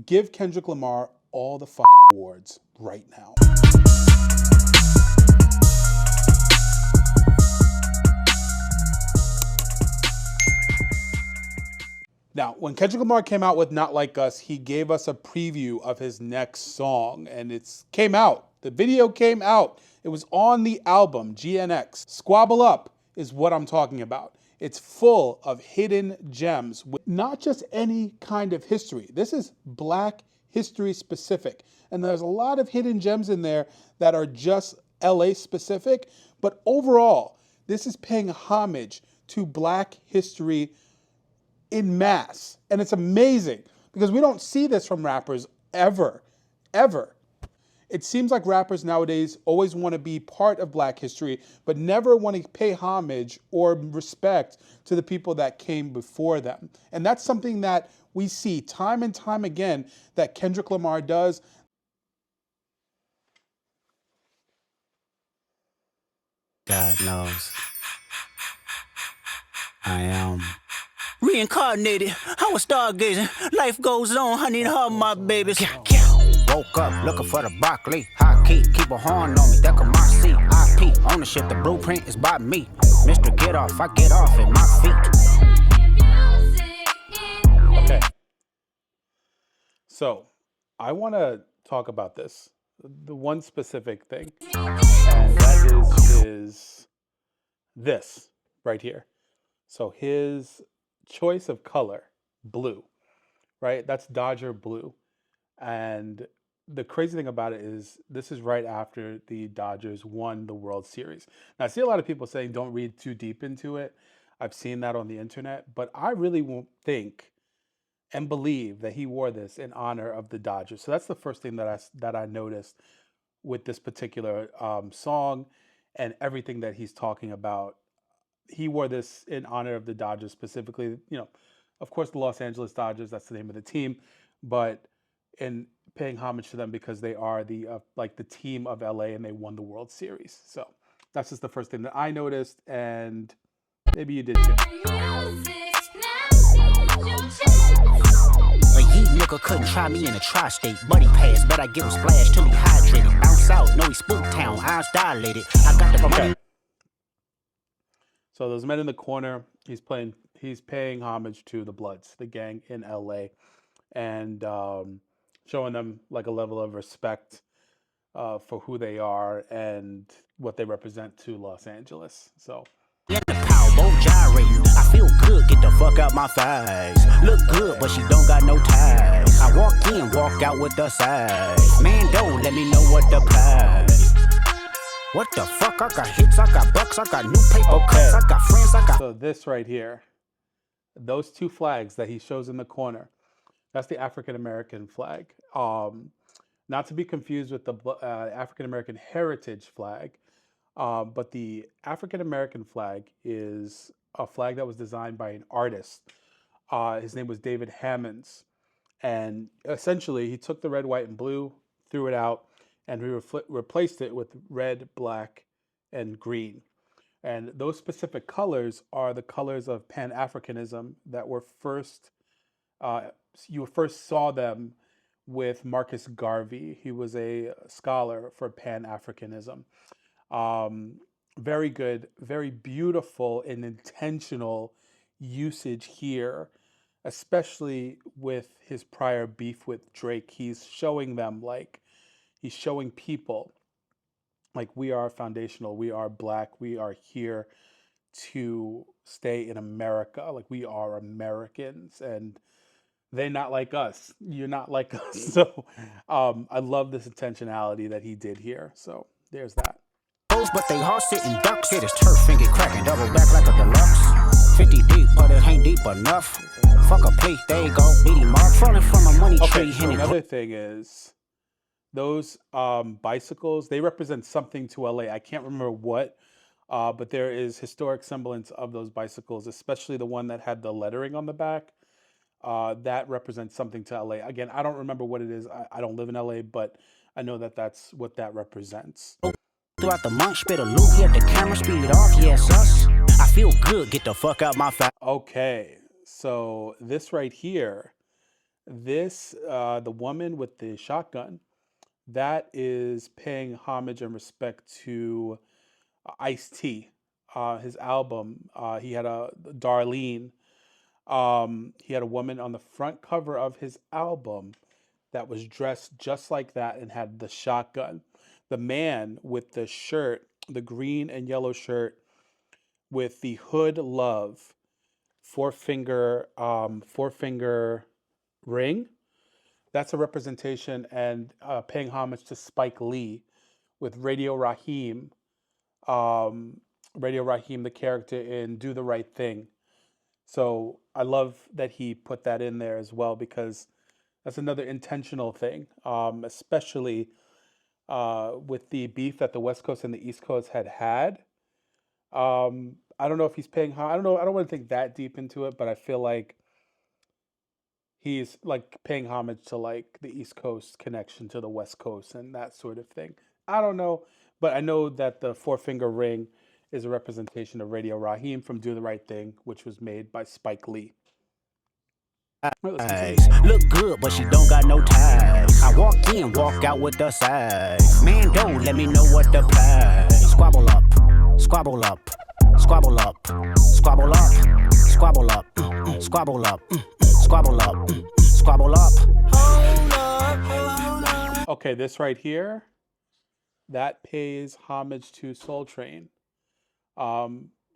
Give Kendrick Lamar all the fucking awards right now. Now, when Kendrick Lamar came out with Not Like Us, he gave us a preview of his next song, and it came out. The video came out. It was on the album, GNX. Squabble Up is what I'm talking about. It's full of hidden gems, with not just any kind of history. This is Black history specific. And there's a lot of hidden gems in there that are just LA specific. But overall, this is paying homage to Black history in mass. And it's amazing because we don't see this from rappers ever. It seems like rappers nowadays always want to be part of Black history, but never want to pay homage or respect to the people that came before them. And that's something that we see time and time again that Kendrick Lamar does. God knows I am reincarnated. I was stargazing. Life goes on. I need her, my babies. Woke up looking for the broccoli. High key, keep a horn on me. That could my seat. IP ownership. The blueprint is by me. Mr. Get Off, I get off at my feet. Okay. So I want to talk about this. The one specific thing, and that is this right here. So his choice of color, blue, right? That's Dodger blue. And the crazy thing about it is this is right after the Dodgers won the World Series. Now, I see a lot of people saying don't read too deep into it. I've seen that on the internet, but I really won't think and believe that he wore this in honor of the Dodgers. So that's the first thing that I noticed with this particular song and everything that he's talking about. He wore this in honor of the Dodgers specifically. You know, of course, the Los Angeles Dodgers, that's the name of the team, but in paying homage to them because they are the like the team of LA and they won the World Series. So that's just the first thing that I noticed, and maybe you did too. A yeet nigga couldn't try me in a tri-state. Buddy pass, but I give him splash till he hydrated. Bounce out, know he spook town, eyes dilated. I got the money. So those men in the corner, he's paying homage to the Bloods, the gang in LA, and showing them like a level of respect for who they are and what they represent to Los Angeles. So in the power, both gyrating. I feel good, get the fuck out my face. Look good, but she don't got no ties. I walk in, walk out with the size. Man, don't let me know what the price. What the fuck? I got hits, I got bucks, I got new paper cuts, I got friends, I got. So this right here, those two flags that he shows in the corner, that's the African American flag. Not to be confused with the African American heritage flag, but the African American flag is a flag that was designed by an artist. His name was David Hammonds. And essentially, he took the red, white, and blue, threw it out, and we replaced it with red, black, and green. And those specific colors are the colors of Pan-Africanism that were first, you first saw them with Marcus Garvey. He was a scholar for Pan-Africanism. Very good, very beautiful and intentional usage here, especially with his prior beef with Drake. He's showing them like, he's showing people like we are foundational, we are Black, we are here to stay in America, like we are Americans, and they're not like us. You're not like us. So I love this intentionality that he did here. So there's that. But they hard sitting ducks, hit his turf and get cracking, double back like a deluxe. 50 deep, but it ain't deep enough. Fuck a plea, there you go, beating mark, falling from a money tree. So another thing is, those bicycles, they represent something to LA. I can't remember what, but there is historic semblance of those bicycles, especially the one that had the lettering on the back. That represents something to LA. Again, I don't remember what it is. I don't live in LA, but I know that that's what that represents. Throughout the month, spit a loop, hit the camera, speed it off, yes, us. I feel good, get the fuck out my face. Okay, so this right here, This, the woman with the shotgun, that is paying homage and respect to Ice T. His album, he had a Darlene. He had a woman on the front cover of his album that was dressed just like that and had the shotgun. The man with the shirt, the green and yellow shirt with the hood love, four finger ring. That's a representation and paying homage to Spike Lee with um, Radio Raheem, the character in Do the Right Thing. So I love that he put that in there as well because that's another intentional thing, especially with the beef that the West Coast and the East Coast had. I don't know if he's paying. I don't know. I don't want to think that deep into it, but I feel like he's like paying homage to like the East Coast connection to the West Coast and that sort of thing. I don't know, but I know that the four finger ring is a representation of Radio Raheem from Do the Right Thing, which was made by Spike Lee. All right, let's continue. Look good, but she don't got no ties. I walk in, walk out with the size. Man, don't let me know what the prize. Squabble up, squabble up, squabble up, squabble up, squabble up, squabble up, squabble up, squabble up. Okay, this right here, that pays homage to Soul Train.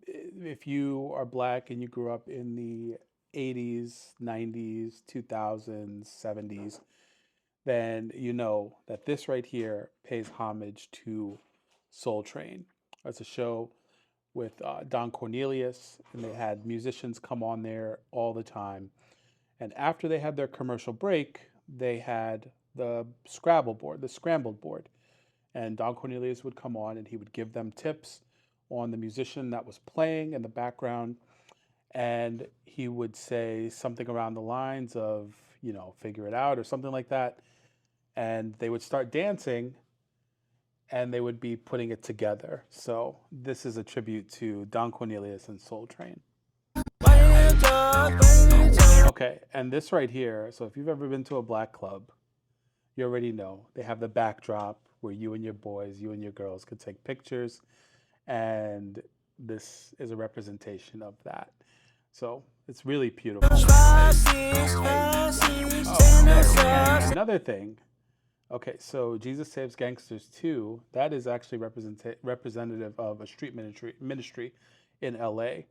If you are black and you grew up in the 80s, 90s, 2000s, 70s, then you know that this right here pays homage to Soul Train. It's a show with Don Cornelius, and they had musicians come on there all the time. And after they had their commercial break, they had the Scrabble board, the scrambled board. And Don Cornelius would come on and he would give them tips on the musician that was playing in the background. And he would say something around the lines of, figure it out or something like that. And they would start dancing and they would be putting it together. So this is a tribute to Don Cornelius and Soul Train. Okay, and this right here, so if you've ever been to a black club, you already know they have the backdrop where you and your boys, you and your girls could take pictures, and this is a representation of that. So it's really beautiful. And another thing, okay, so Jesus Saves Gangsters 2, that is actually representative of a street ministry in LA.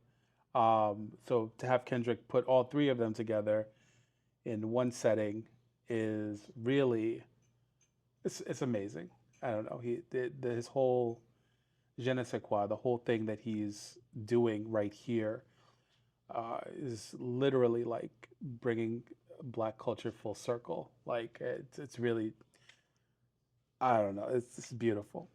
So to have Kendrick put all three of them together in one setting is really it's amazing. I don't know. His whole je ne sais quoi, the whole thing that he's doing right here is literally like bringing black culture full circle. Like it's really, I don't know. It's beautiful.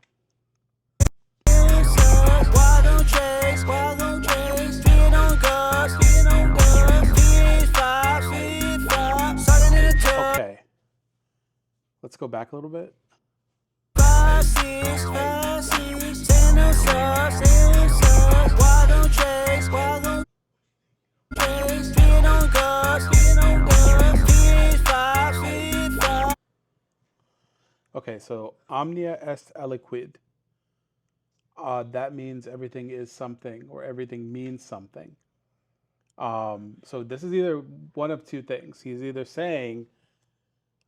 Okay, let's go back a little bit. Okay, so omnia est aliquid. That means everything is something or everything means something. So this is either one of two things.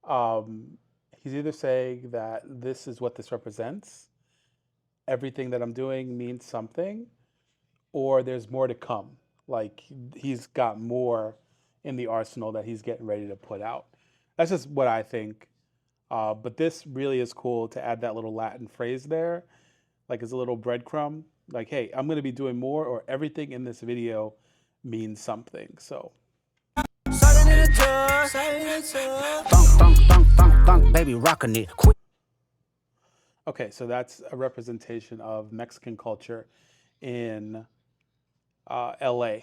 Um, he's either saying that this is what this represents, everything that I'm doing means something, or there's more to come. Like he's got more in the arsenal that he's getting ready to put out. That's just what I think. But this really is cool to add that little Latin phrase there, like as a little breadcrumb. Like, hey, I'm going to be doing more, or everything in this video means something. So. Thunk, baby, rockin' it. Okay, so that's a representation of Mexican culture in LA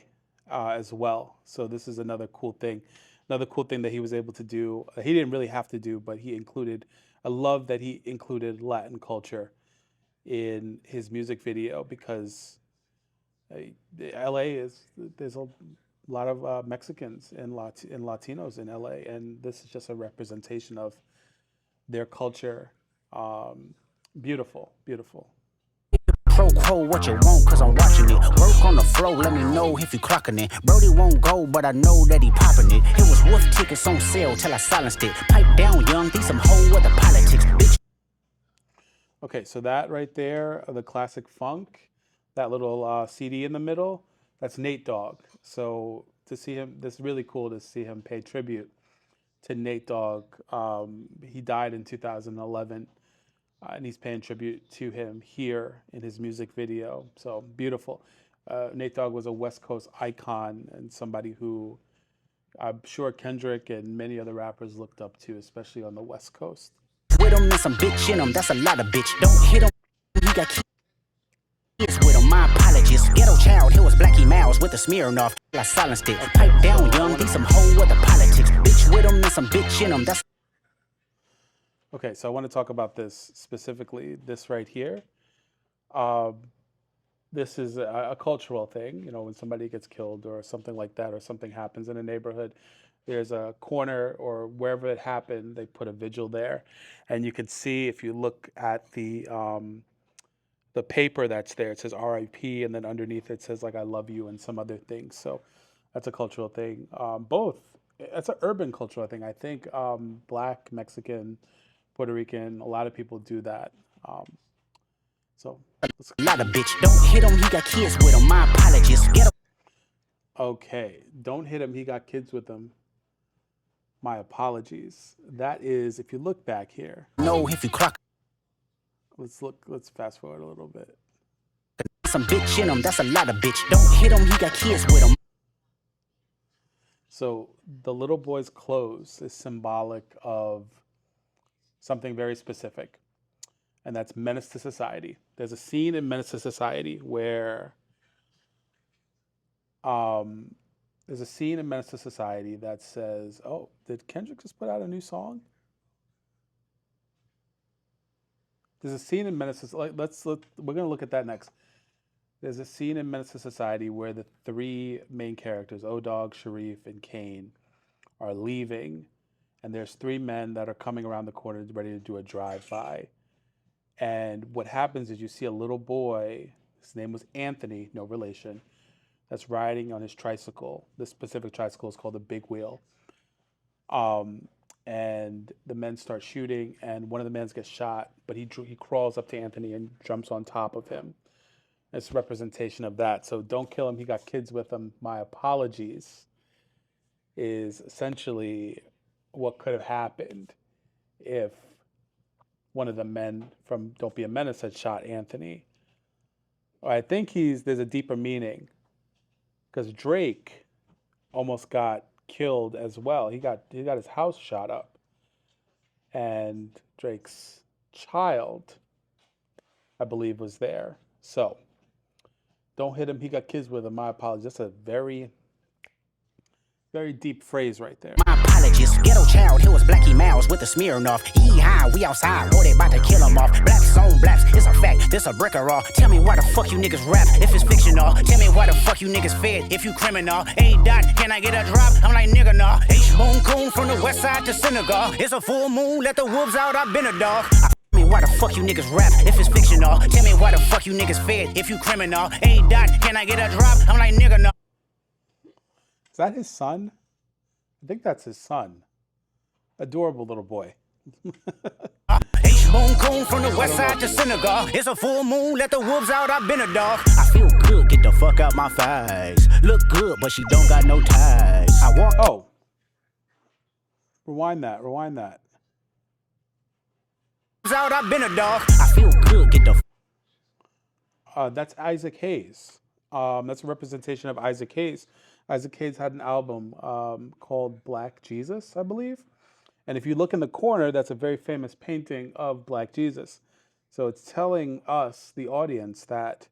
as well. So this is another cool thing. Another cool thing that he was able to do. He didn't really have to do, but he included. I love that he included Latin culture in his music video because LA is lot of Mexicans and Latinos in LA, and this is just a representation of their culture. Beautiful, beautiful. Pro quo what you want, cause I'm watching it. Work on the flow, let me know if you clocking it. Brody won't go, but I know that he popping it. It was wolf tickets on sale till I silenced it. Pipe down, young, think some whole other politics, bitch. Okay, so that right there, the classic funk, that little CD in the middle, that's Nate Dogg. So to see him, this is really cool to see him pay tribute to Nate Dogg. He died in 2011, and he's paying tribute to him here in his music video. So beautiful. Nate Dogg was a West Coast icon and somebody who I'm sure Kendrick and many other rappers looked up to, especially on the West Coast. With him and some bitch in him, that's a lot of bitch. Don't hit him, he got kids with him. My apologies. Ghetto child, here was Blackie Mouse with the Smirnoff. I silenced it. Pipe down, young, think some whole other politics. Bitch with him and some bitch in him, that's. Okay, so I want to talk about this specifically, this right here. This is a cultural thing, you know, when somebody gets killed or something like that, or something happens in a neighborhood, there's a corner or wherever it happened, they put a vigil there. And you can see if you look at the paper that's there, it says RIP, and then underneath it says like I love you and some other things. So that's a cultural thing. Both, it's an urban cultural thing. I think Black, Mexican, Puerto Rican, a lot of people do that. So A lot of bitch. Don't hit him, he got kids with him. My apologies. Get him. okay, don't hit him. He got kids with him. My apologies. That is, if you look back here, No, if you clock let's fast forward a little bit. some bitch in him, that's a lot of bitch. Don't hit him, he got kids with him. So the little boy's clothes is symbolic of something very specific, and that's Menace to Society. There's a scene in Menace to Society where that says, "Oh, did Kendrick just put out a new song?" There's a scene in Menace to, we're gonna look at that next. There's a scene in Menace to Society where the three main characters, O-Dog, Sharif, and Kane, are leaving, and there's three men that are coming around the corner ready to do a drive-by. And what happens is you see a little boy, his name was Anthony, no relation, that's riding on his tricycle. This specific tricycle is called a big wheel. And the men start shooting, and one of the men gets shot, but he crawls up to Anthony and jumps on top of him. It's a representation of that. So don't kill him, he got kids with him. My apologies is essentially what could have happened if one of the men from Don't Be a Menace had shot Anthony. I think there's a deeper meaning, because Drake almost got killed as well. He got his house shot up, and Drake's child, I believe, was there. So don't hit him, he got kids with him. My apologies. That's a very, very deep phrase right there. My apologies. Ghetto child, here was Blackie Mouse with the Smirnoff. Yee-haw, we outside, boy, they about to kill him off. Blacks on blacks, it's a fact, this a brick or raw. Tell me why the fuck you niggas rap if it's fictional. Tell me why the fuck you niggas fed if you criminal. Hey, Dot, can I get a drop? I'm like, nigga, nah. H-Bone Coon from the west side to Senegal. It's a full moon, let the wolves out, I've been a dog. Tell me why the fuck you niggas rap if it's fictional. Tell me why the fuck you niggas fed if you criminal. Hey, Dot, can I get a drop? I'm like, nigga, nah. Is that his son? I think that's his son. Adorable little boy. H-Bone Coon from the west side to Senegal. It's a full moon, let the wolves out, I've been a dog. I feel good, get the fuck out my thighs. Look good, but she don't got no ties. I walk. Oh. Rewind that. Out, I've been a dog. I feel good, get the That's Isaac Hayes. That's a representation of Isaac Hayes. Isaac Hayes had an album called Black Jesus, I believe. And if you look in the corner, that's a very famous painting of Black Jesus. So it's telling us, the audience, that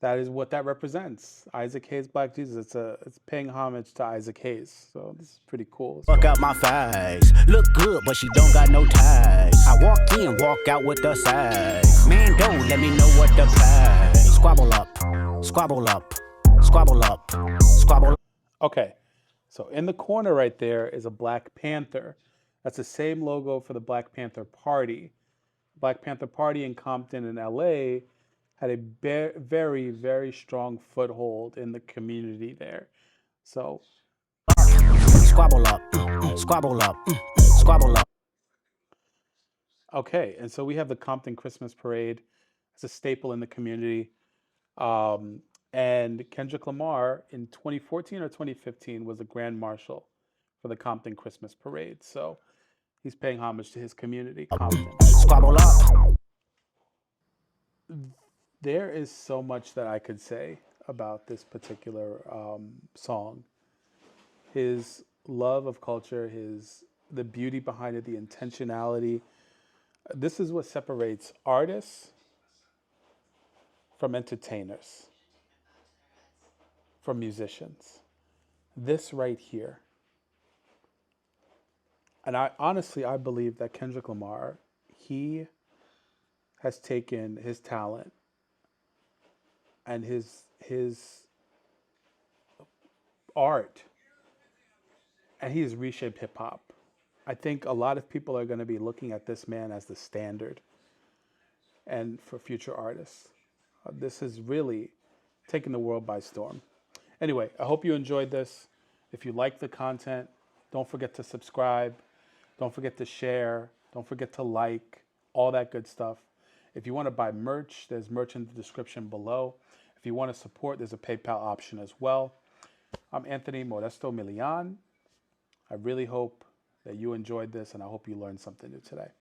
is what that represents. Isaac Hayes, Black Jesus. It's paying homage to Isaac Hayes. So this is pretty cool. fuck out my thighs. Look good, but she don't got no ties. I walk in, walk out with the size. Man, don't let me know what the prize. Squabble up, squabble up, squabble up, squabble. Okay, so in the corner right there is a Black Panther. That's the same logo for the Black Panther Party. Black Panther Party in Compton in LA had a very, very strong foothold in the community there. So, Squabble up, squabble up, squabble up. okay, and so we have the Compton Christmas Parade. It's a staple in the community. Um, and Kendrick Lamar in 2014 or 2015 was the Grand Marshal for the Compton Christmas Parade. So he's paying homage to his community, Compton. Squabble up. There is so much that I could say about this particular song. His love of culture, his the beauty behind it, the intentionality. This is what separates artists from entertainers, from musicians. This right here. And I honestly I believe that Kendrick Lamar, he has taken his talent and his art and he has reshaped hip hop. I think a lot of people are going to be looking at this man as the standard and for future artists. This has really taken the world by storm. Anyway, I hope you enjoyed this. If you like the content, don't forget to subscribe. Don't forget to share. Don't forget to like, all that good stuff. If you want to buy merch, there's merch in the description below. If you want to support, there's a PayPal option as well. I'm Anthony Modesto Milian. I really hope that you enjoyed this and I hope you learned something new today.